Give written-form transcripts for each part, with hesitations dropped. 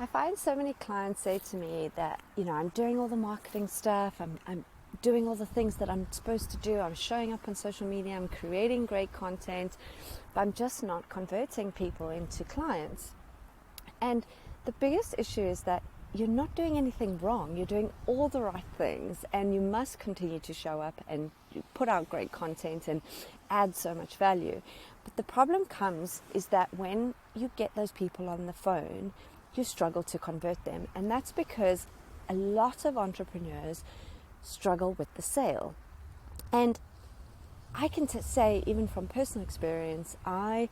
I find so many clients say to me that, I'm doing all the marketing stuff, I'm doing all the things that I'm supposed to do, I'm showing up on social media, I'm creating great content, but I'm just not converting people into clients. And the biggest issue is that you're not doing anything wrong. You're doing all the right things, and you must continue to show up and put out great content and add so much value. But the problem comes is that when you get those people on the phone, you struggle to convert them. And that's because a lot of entrepreneurs struggle with the sale. And I can say, even from personal experience, I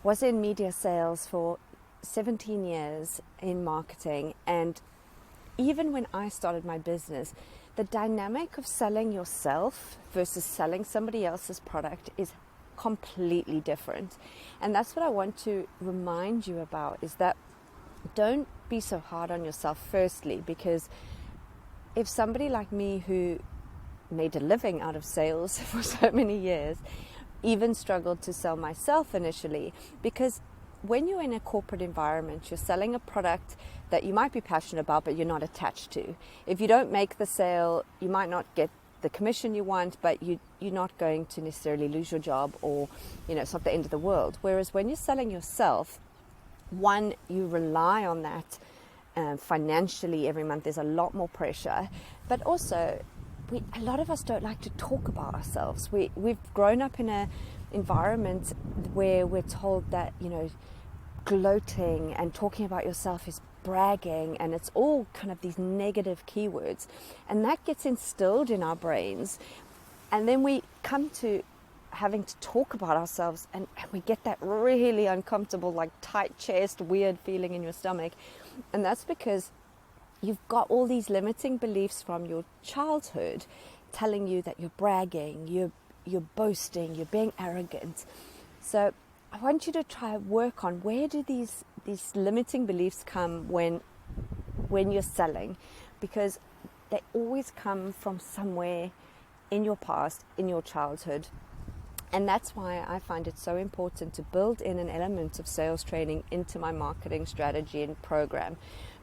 was in media sales for 17 years in marketing, and even when I started my business, the dynamic of selling yourself versus selling somebody else's product is completely different. And that's what I want to remind you about, is that don't be so hard on yourself, firstly, because if somebody like me, who made a living out of sales for so many years, even struggled to sell myself initially, because when you're in a corporate environment, you're selling a product that you might be passionate about, but you're not attached to. If you don't make the sale, you might not get the commission you want, but you're not going to necessarily lose your job, or, it's not the end of the world. Whereas when you're selling yourself, one, you rely on that financially every month. There's a lot more pressure, but also a lot of us don't like to talk about ourselves. We've grown up in an environment where we're told that, gloating and talking about yourself is bragging, and it's all kind of these negative keywords, and that gets instilled in our brains. And then we come to having to talk about ourselves, and we get that really uncomfortable, like tight chest, weird feeling in your stomach. And that's because you've got all these limiting beliefs from your childhood telling you that you're bragging, you're boasting, you're being arrogant. So I want you to try work on, where do these limiting beliefs come when you're selling? Because they always come from somewhere in your past, in your childhood. And that's why I find it so important to build in an element of sales training into my marketing strategy and program,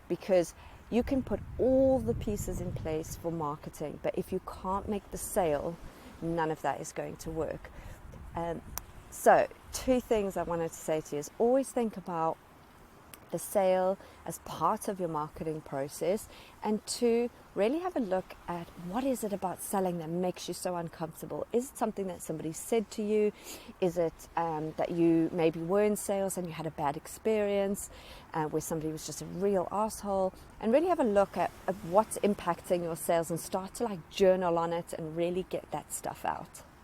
because you can put all the pieces in place for marketing, but if you can't make the sale, none of that is going to work. So 2 things I wanted to say to you is, always think about the sale as part of your marketing process, and 2, really have a look at what is it about selling that makes you so uncomfortable. Is it something that somebody said to you? Is it that you maybe were in sales and you had a bad experience where somebody was just a real asshole? And really have a look at what's impacting your sales, and start to journal on it and really get that stuff out.